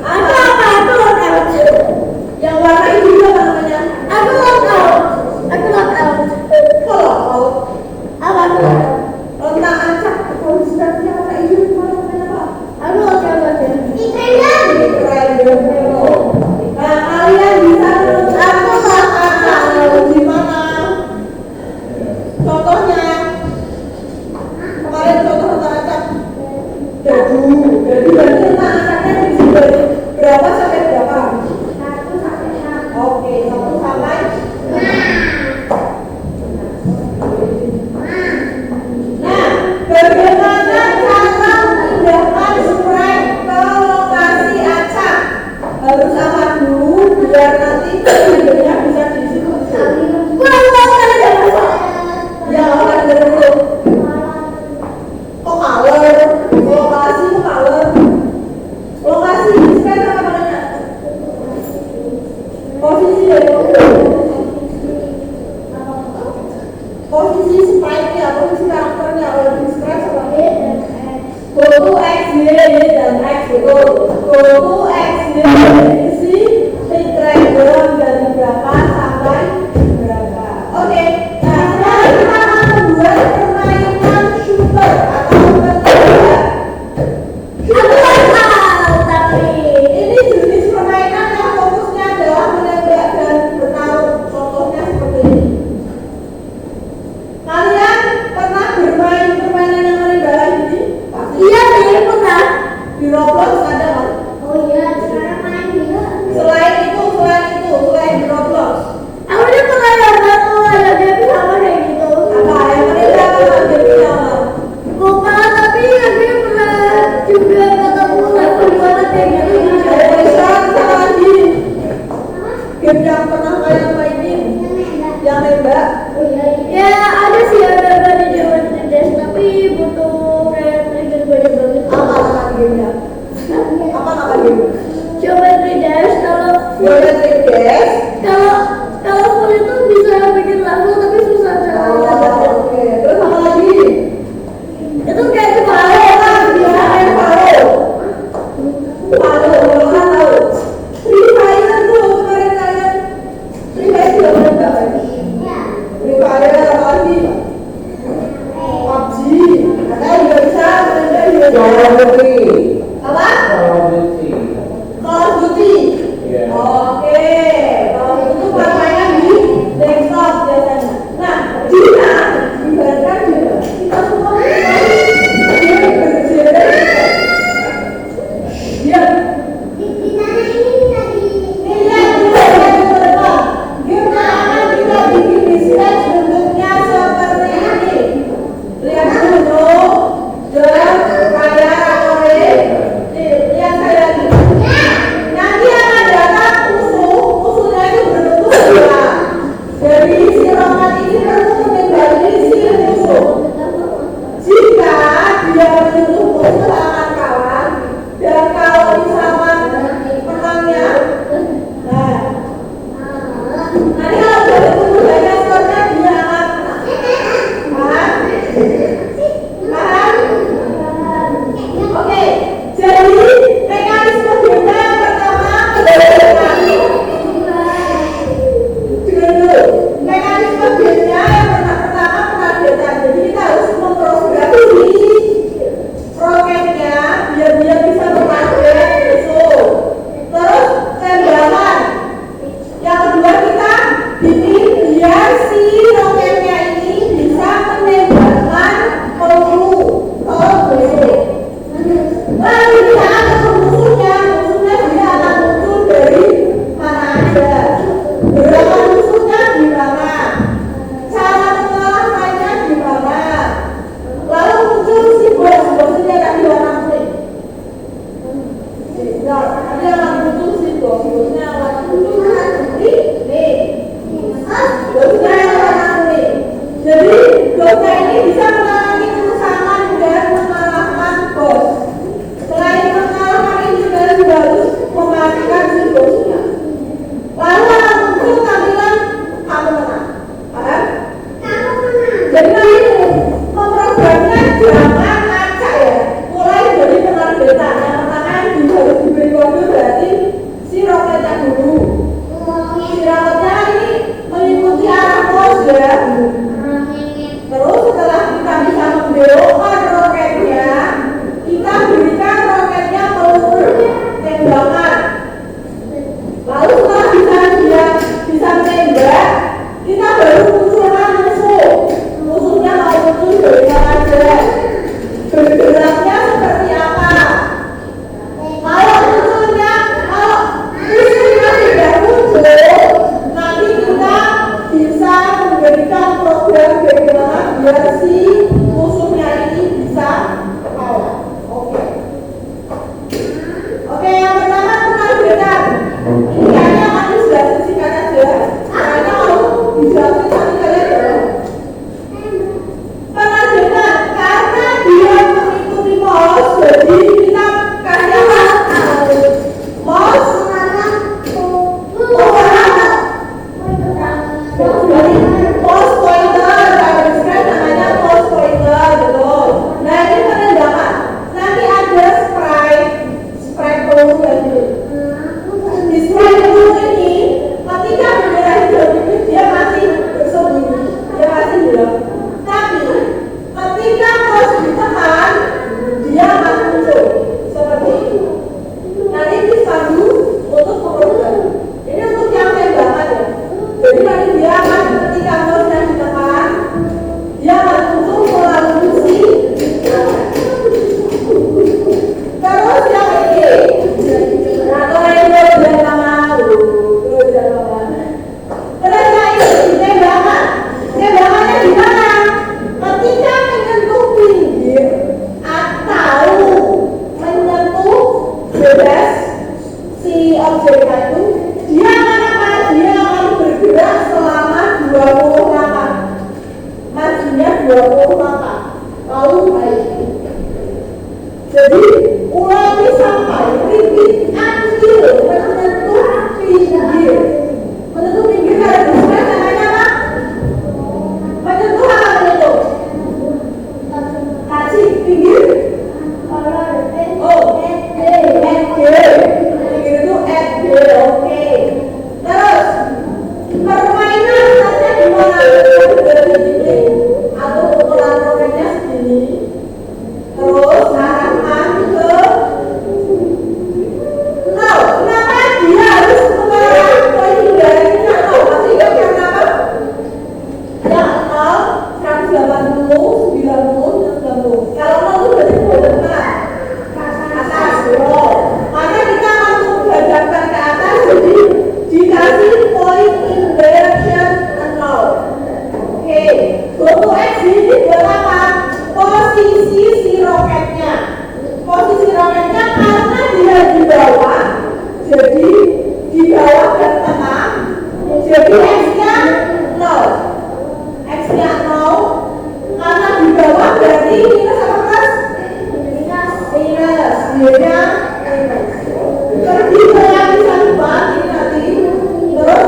Ada apa tuh? bersama dulu biar nanti videonya bisa diskusi. Ya, orang dulu. Kok color? Lokasi kok color? Lokasi sekarang apa namanya? Posisi dari posisi sprite-nya, posisi karakternya, kalau di scratch apa? Go to X, Y, dan X itu. Go to X, Y, isi triangle dari berapa sampai berapa. Oke, nah sekarang kita akan membuat permainan shooter atau bertanya. Tapi ini jenis permainan yang fokusnya adalah menembak dan bertarung. Contohnya seperti ini. Kalian pernah bermain permainan yang menembak ini? Pasti. Iya, saya pernah. Di Roblox ada kan? Oh iya, sekarang main juga. Selain di Roblox. Aku udah pernah ada tuh ada game sama kayak gitu. Apa yang menembak apa game sama? Lupa, tapi aku pernah juga ketemu level mana kayak gitu. Sekarang sama lagi. Game yang pernah kalian mainin yang nembak. Oh iya. Ya ada sih, ada di Jawa Tengah, tapi butuh kayak trigger banyak banget. Apa nama gamenya? Apa nama gamenya? Geometry Dash. Kalau Geometry Dash, kalau full itu bisa bikin level tapi susah caranya. Oke. Terus apa lagi? Itu kayak cuma bisa main Palo. Kalau kan tahu. Free Fire tuh kemarin kalian. Free Fire juga pernah nggak? Free Fire apa lagi? PUBG. Ada juga bisa, ada juga bisa. Apa? Call of Duty. Oke. Kalau itu permainan di desktop biasanya. Nah, jika ibaratkan juga kita semua game bergenre. Ya. Lihat dulu ke depan. Game yang akan kita bikin di sketch bentuknya seperti ini. Lihat dulu. Dan kayak akore. Lihat saya lagi. Nanti akan datang musuhnya itu berbentuk bola. Jadi si roket ini perlu menembaki si musuh. Jika dia menyentuh musuh akan kalah. Dan kalau misalkan menangnya, nah, nanti kalau berbentuk banyak skornya dia akan menang. Paham? Oke, jadi mekanisme gamenya yang pertama mekanisme gamenya yang pertama penargetan. Jadi kita harus memprogram roketnya biar dia bisa menarget musuh. Terus tembakan. Yang kedua kita bikin biar si roketnya ini bisa menembakkan peluru ke musuh. Lalu dia akan ke musuhnya dia akan muncul dari mana aja. Gerakan musuhnya gimana? Cara mengalahkannya gimana? Lalu muncul si bosnya tadi warna kuning. Nah, nanti akan muncul si bosnya warna kuning. Nih, bosnya yang warna kuning. Jadi bosnya ini bisa mengalami kerusakan dan mengalahkan bos. Selain mengalahkan ini juga harus mematikan si bosnya. Lalu akan muncul tampilan kamu menang. Paham? Jadi nanti memprogramnya jangan acak ya. Mulai dari penargetan. Yang pertama yang harus diberi kode berarti si roketnya dulu. Si roketnya ini mengikuti arah bos ya. Terus setelah kita bisa membelokkan roketnya, kita berikan roketnya peluru tembakan. Lalu setelah dia bisa menembak, kita baru munculkan musuh. Musuhnya mau muncul dari mana aja. Bergeraknya seperti apa? Kalau musuhnya, kalau musuhnya tidak muncul, nanti kita bisa memberikan program bagaimana biar si musuhnya ini oke. Terus permainan startnya gimana? Sudah disiplin atau ukuran roketnya segini. Terus arahkan ke nol. Kenapa dia harus mengarah ke hindarinya nol? Masih ingat yang apa? Yang nol 180, 90, 90. Kalau nol itu berarti boleh mana? Atas. Maka kita akan menghadapkan ke atas, jadi dikasih point in direction nol. Oke, untuk X ini berapa? Posisi si roketnya. Posisi roketnya karena dia di bawah, jadi di bawah dan tengah, jadi X-nya 0. X-nya 0 karena di bawah berarti minus apa plus? Minus. Y-nya minus. Pergi ke yang bisa dibuat ini nanti. Terus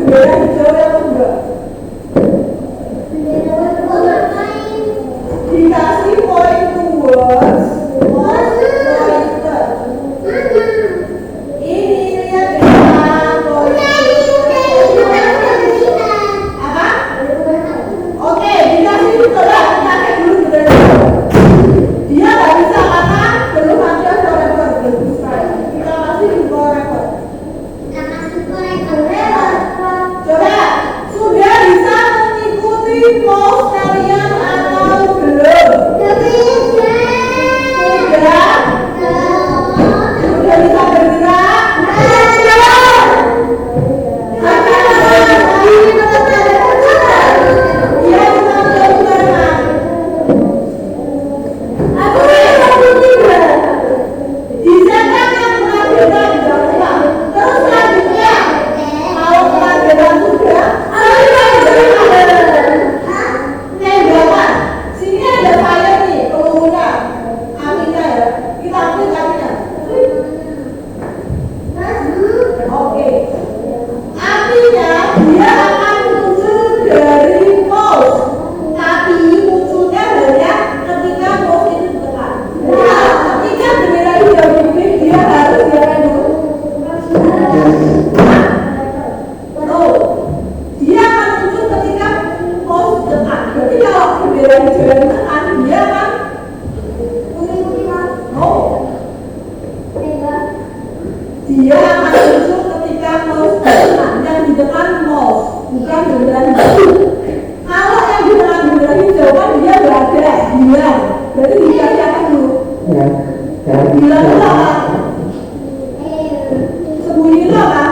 bendera hijau atau enggak? Dikasih poin towards pointer. Ini lihat dengan apa? Oke, dikasih coba kita cek dulu bendera. Dia nggak bisa karena belum ada forever belum sekali. Kita kasih forever. Coba sudah bisa mengikuti mouse kalian atau belum? Sudah bisa bergerak? Iya, kita sudah bergerak. Dicetak yang menghasilkan jumlah. Terus selanjutnya, kalau pelajaran sudah, tembakan. Sini ada saya nih, pelurunya, apinya ya. Kita klik apinya. Oke. Apinya dia akan muncul dari mouse, tapi munculnya hanya ketika mouse itu ditekan. Nah, ketika bendera hijau diklik, dia harus diapain dulu? No, dia akan muncul ketika mouse ditekan. Berarti kalau bendera hijau yang ditekan, dia akan no, dia akan muncul ketika mouse ditekan. Yang ditekan mouse, bukan bendera hijau. Kalau yang ditekan bendera hijau kan dia berada hilang. Berarti dikasih apa dulu? Hilang itu apa? Sembunyi itu apa?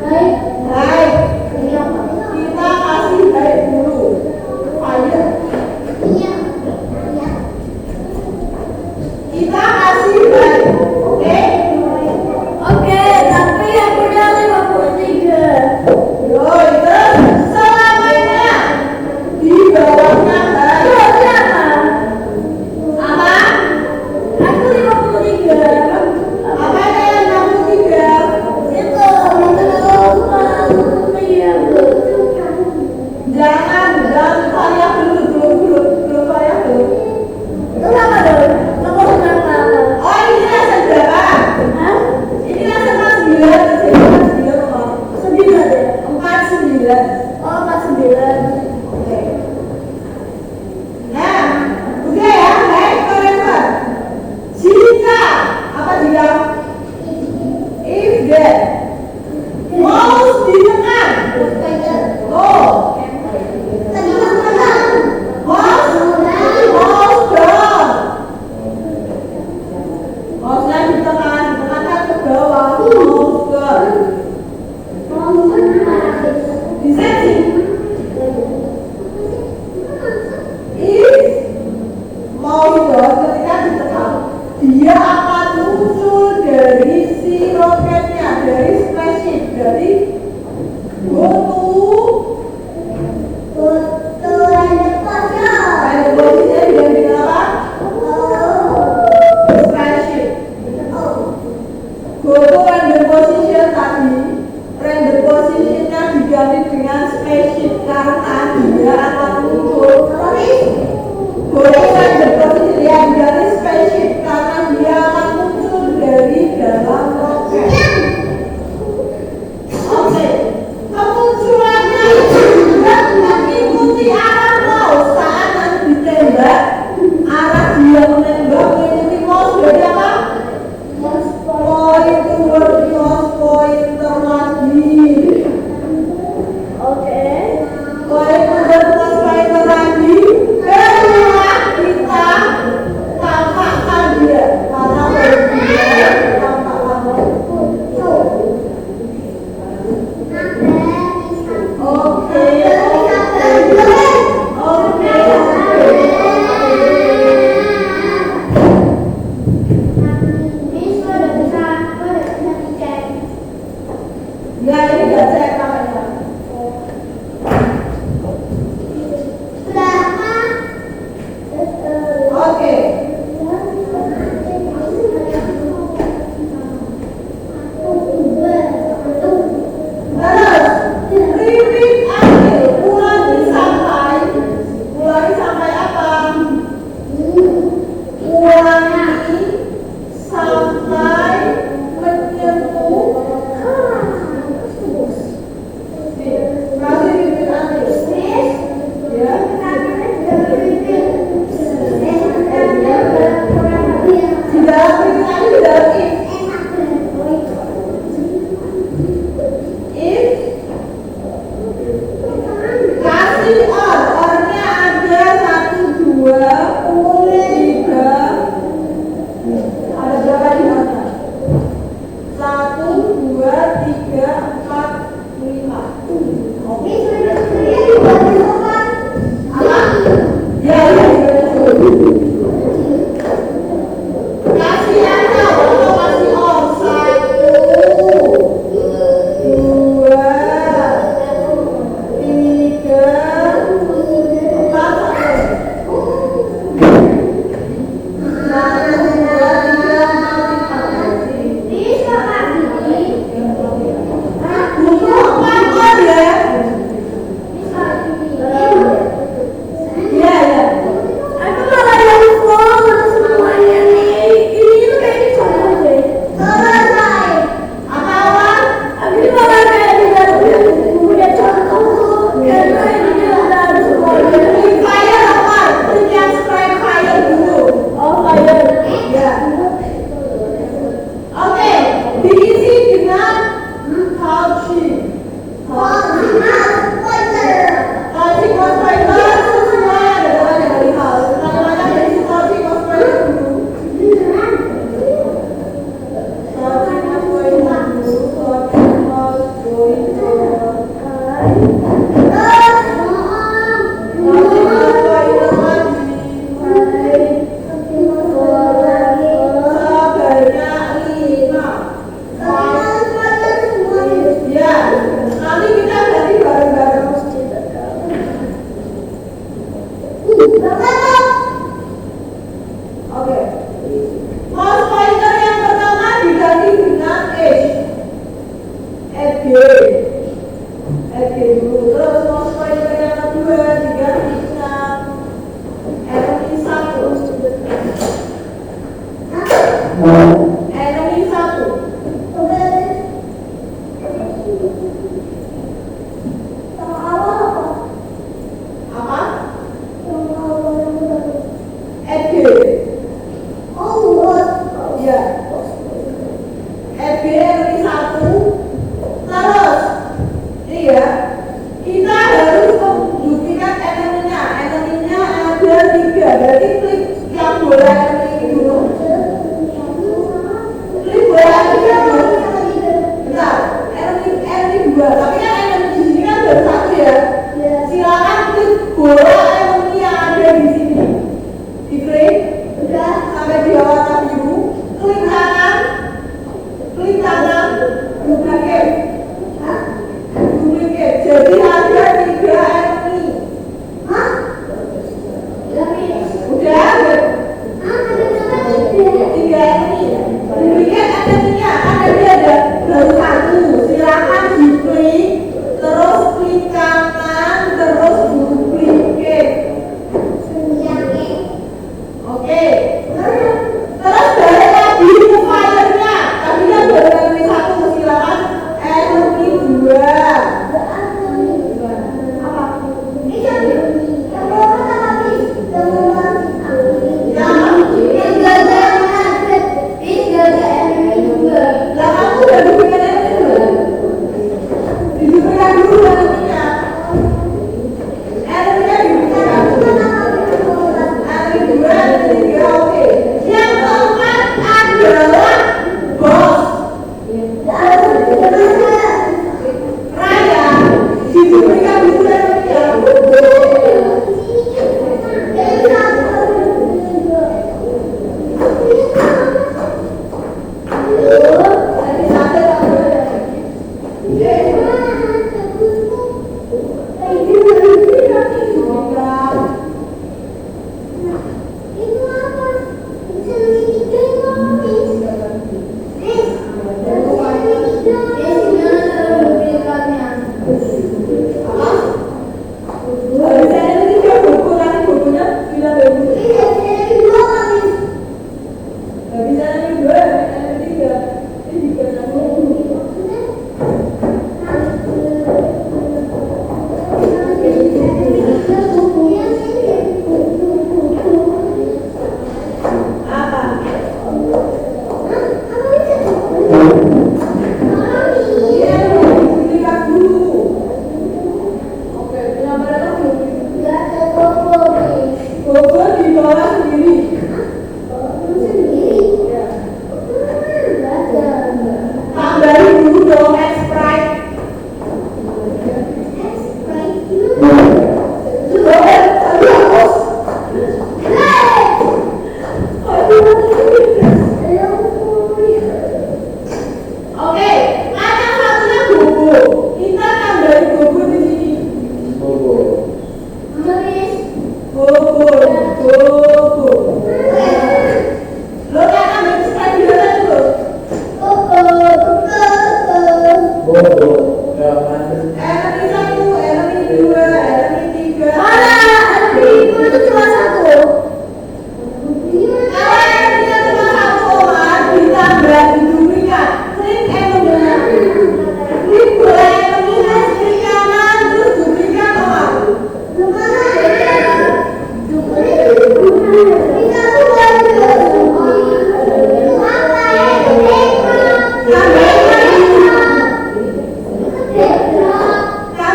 Baik. Kita kasih baik dulu. Ayo. Kita kasih baik. Oke? Yoi, terus selamanya di bawahnya baik. Apa? Apa yang 63? Jangan variabel dulu, belum variabel. Oh, ini langsung berapa? Ini langsung 49. Oke. Nah, udah ya, baik forever. Jika apa jika? If then mouse ditekan. Oh. Mouse down. Mouse-nya ditekan ke bawah. Mouse down. Disetting. If mouse down ketika ditekan, dia akan muncul dari si roketnya, dari spaceship, dari go to random position diganti apa? Spaceship. Go to random position tadi, random positionnya diganti dengan spaceship karena dia akan muncul. Go to random position ya diganti spaceship karena dia akan muncul dari dalam roket. Oke, kemunculannya juga mengikuti arah mouse saat nanti ditembak. Arah dia menembak mengikuti mouse berarti apa? Point toward mouse pointer lagi. Point toward mouse pointer lagi. Barulah kita tampakkan dia karena dia tampakkan. Oke. Ya ini udah cek namanya. Oke. Terus Kasih ornya ada 1, 2, 3. Ada berapa di ornya? 1, 2, 3, 4, 5. Oke, sebenarnya dibuat apa? Ya. Kasih aja, kalau kasih or 1, 2, 3, 1,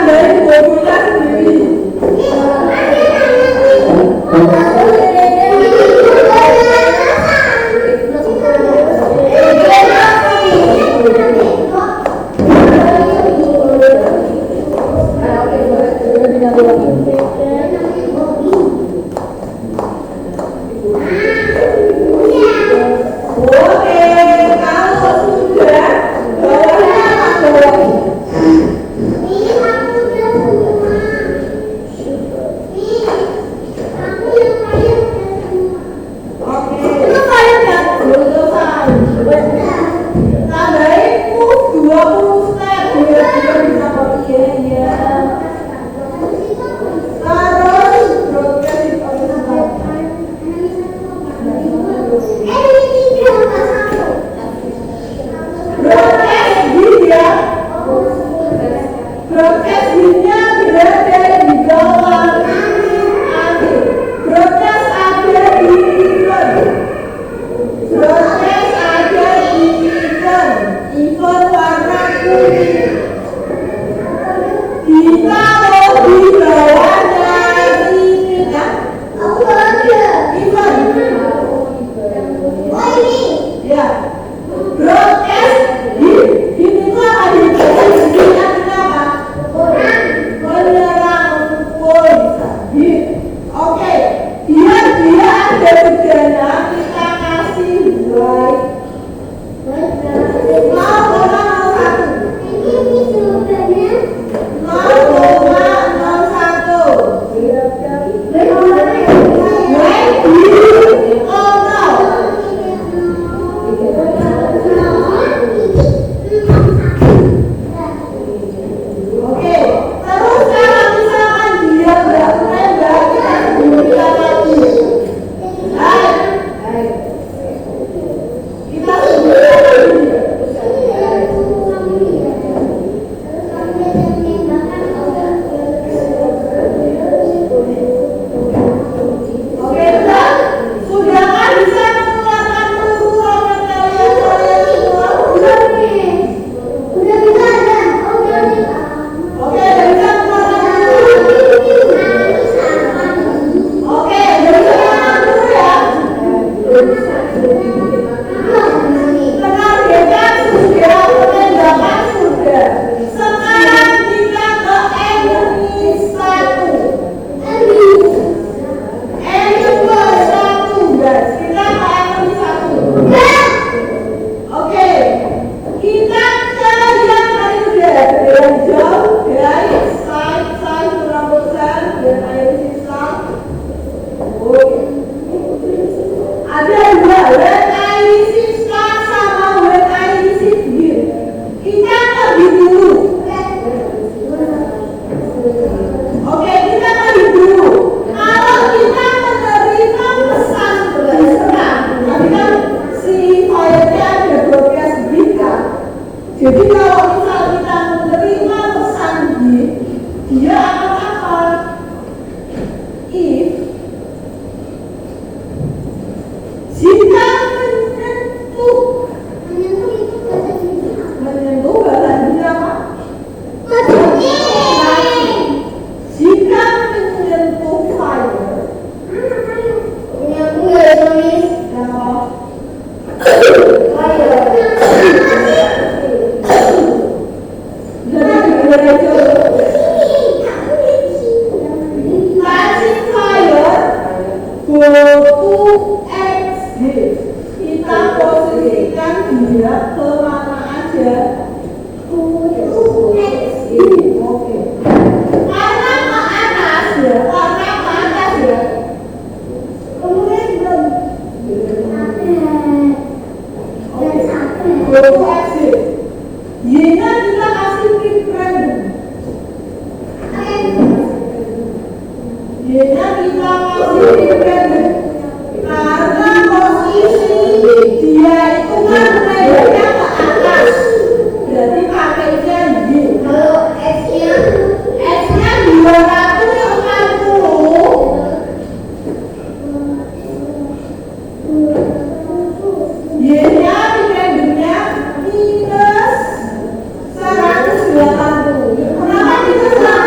tambahin bodohnya sendiri. Kenapa minus 80?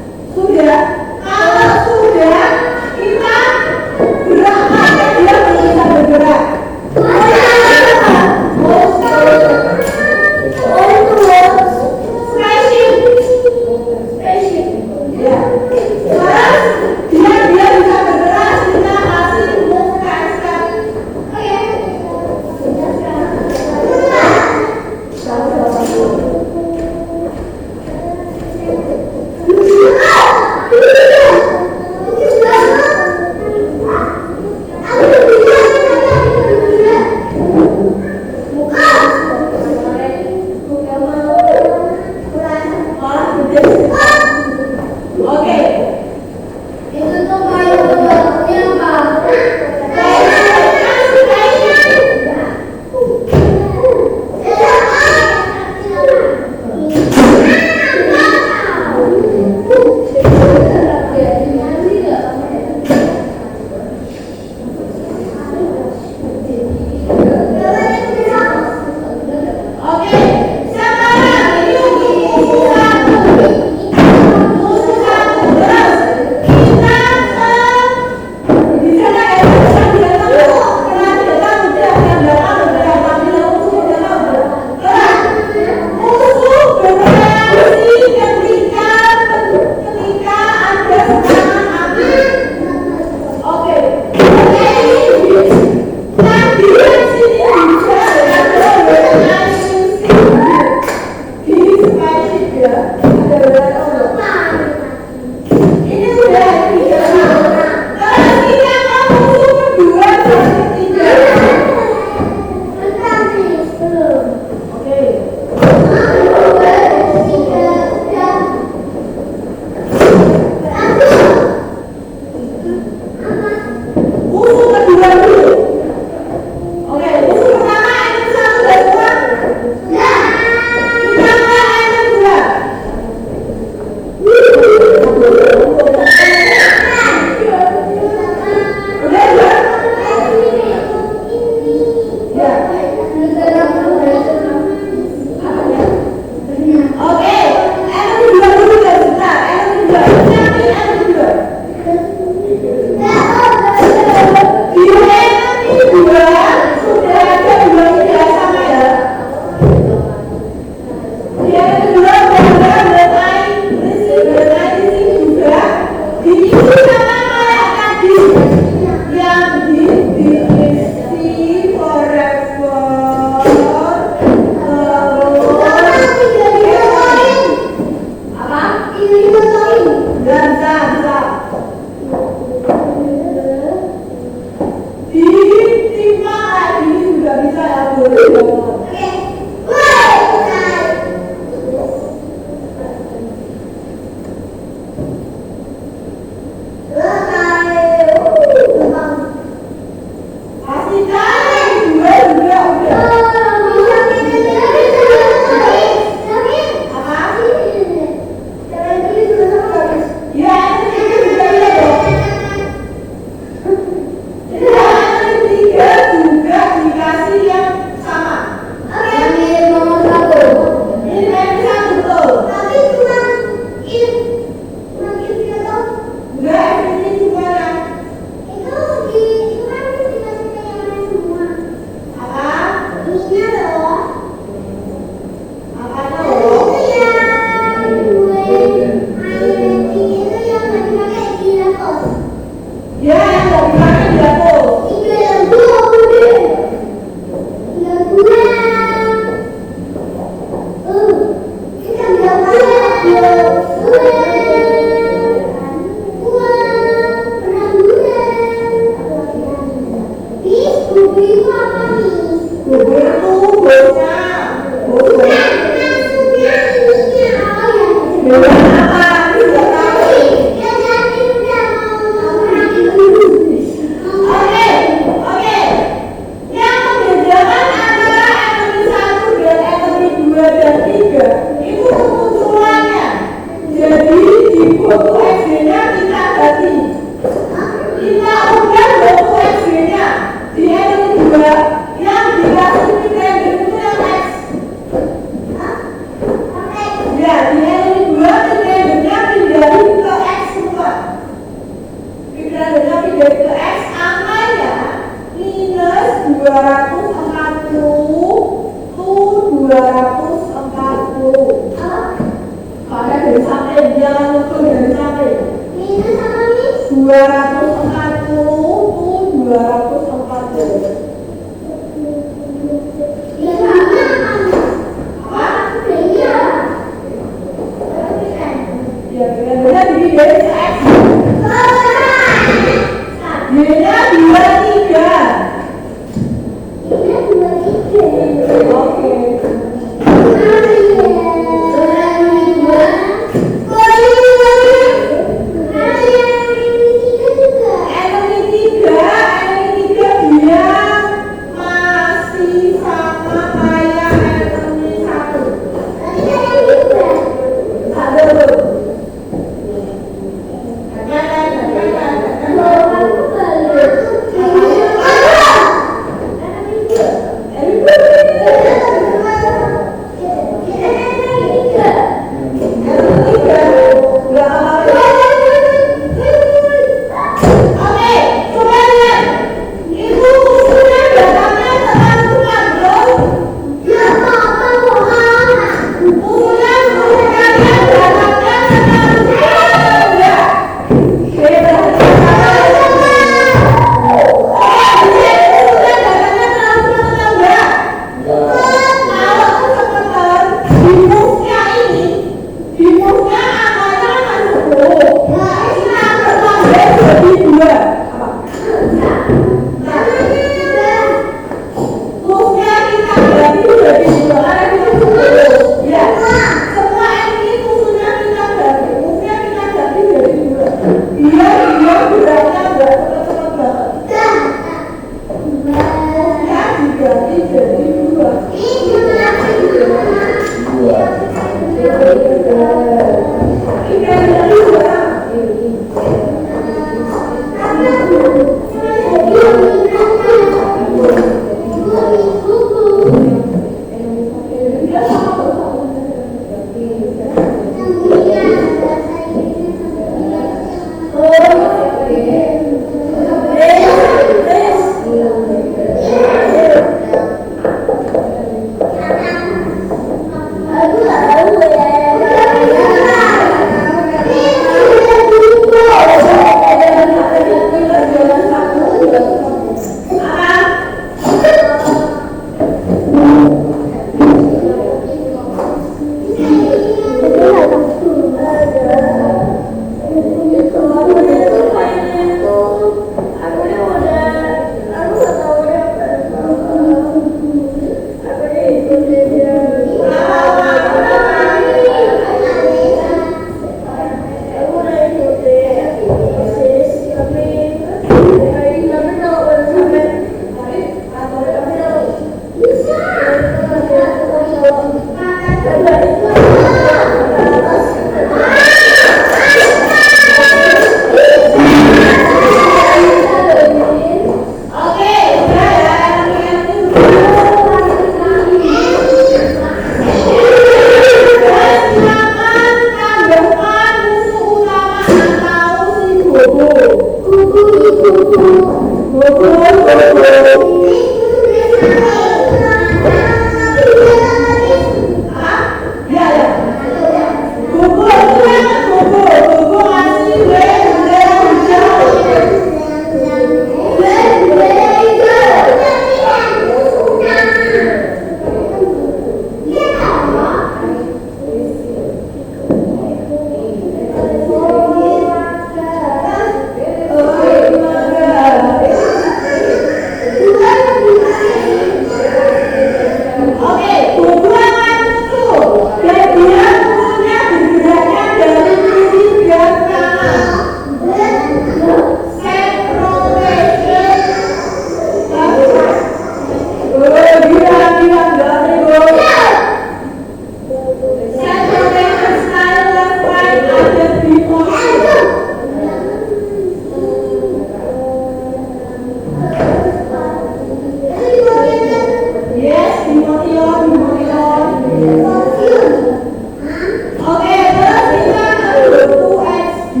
Oke, terus kita ke 2SD.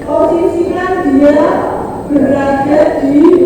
Posisikan dia berada di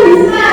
Bisa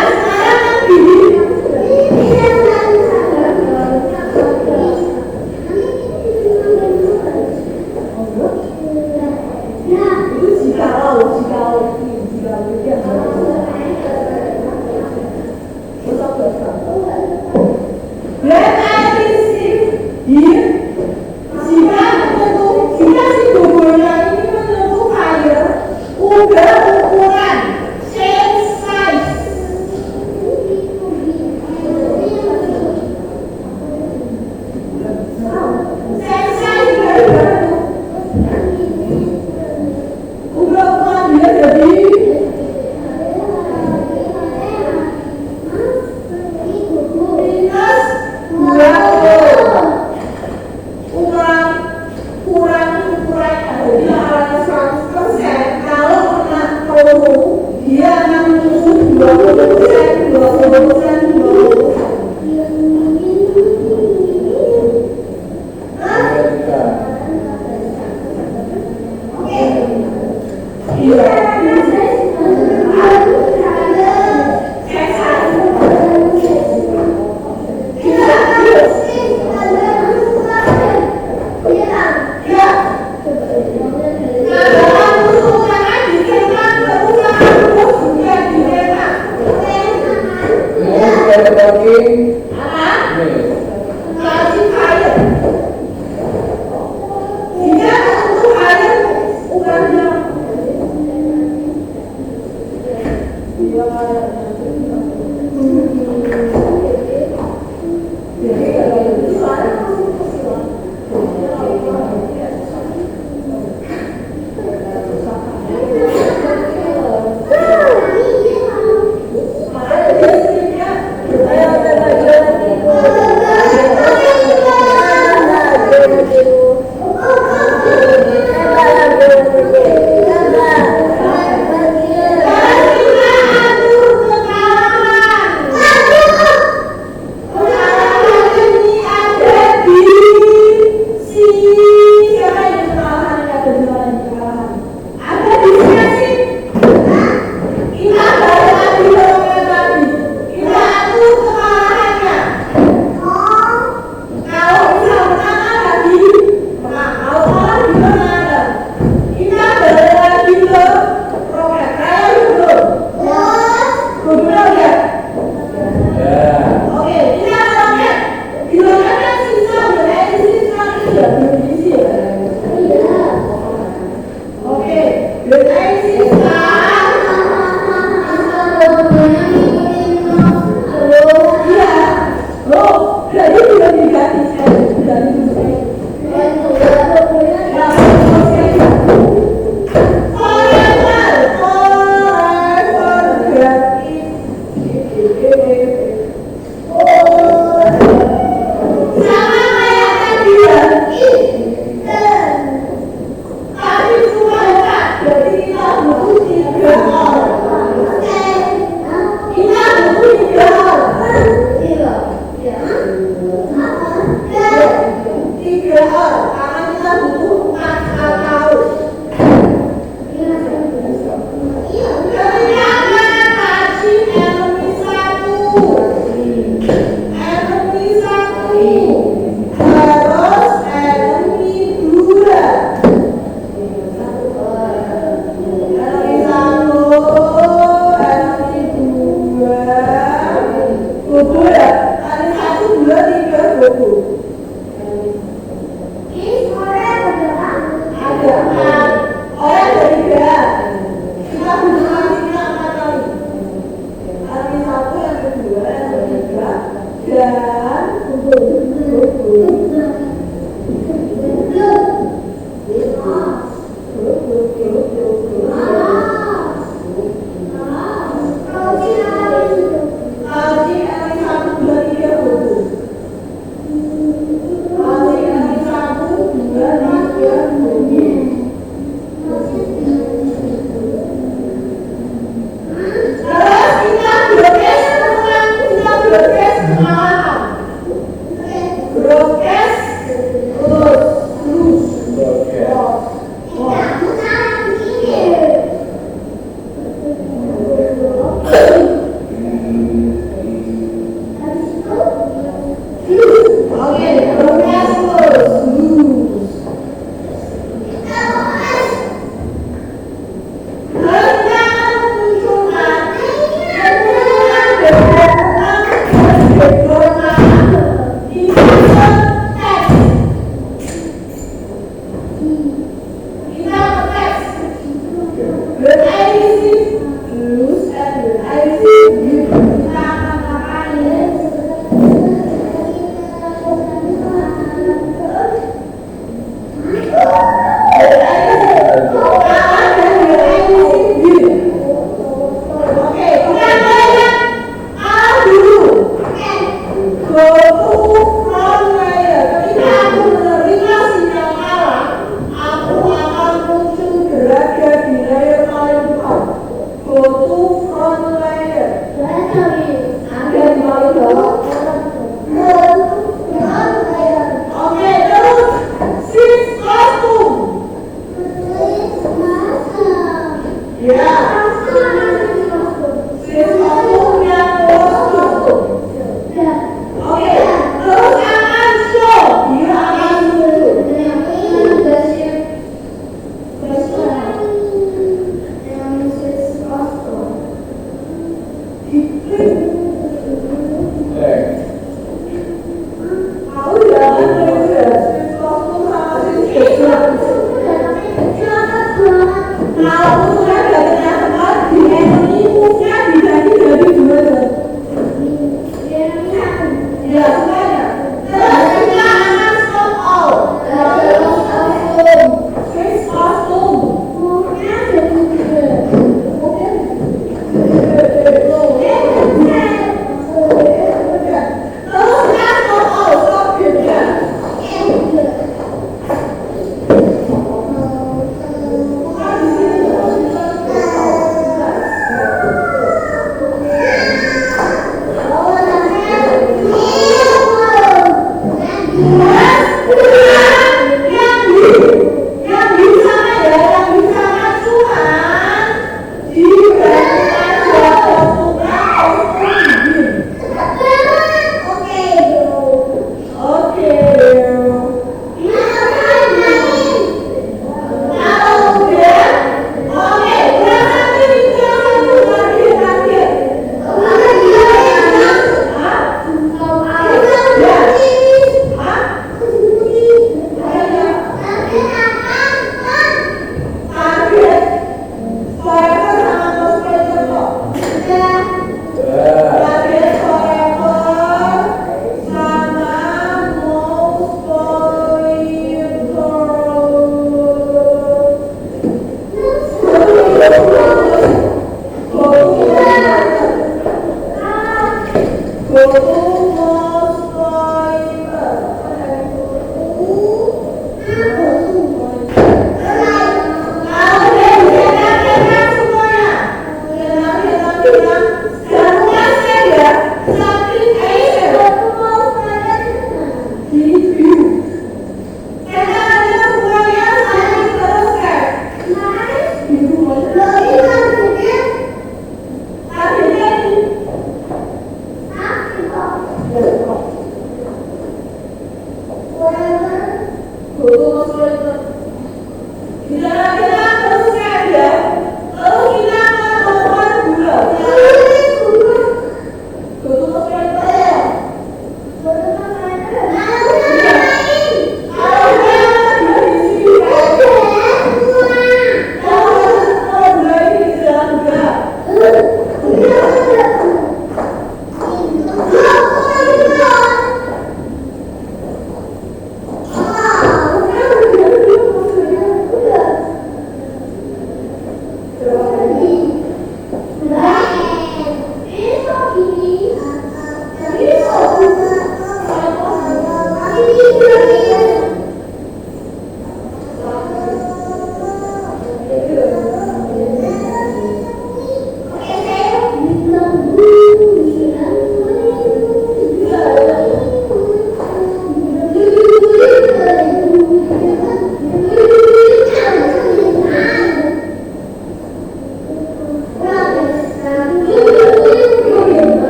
dia akan menyusun 20%, 20%, 20%.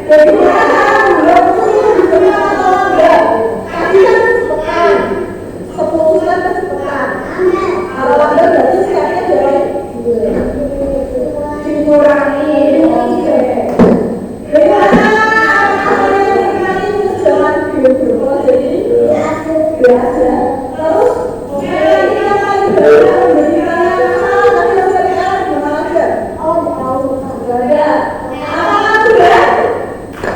Bagaimana cara membuat putus sepekan atau enggak? Tadi kan sepekan, 10 surat kan sepekan. Kalau lambat berarti sekalinya dari dikurangi. Oke. Bagaimana kalian menikmati putus zaman dulu jadi biasa. Terus ini yang paling berat memberikan masalah tapi masih ada gimana aja? Oh, tahu. Enggak ada. Apa berat?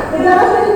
Kita pasti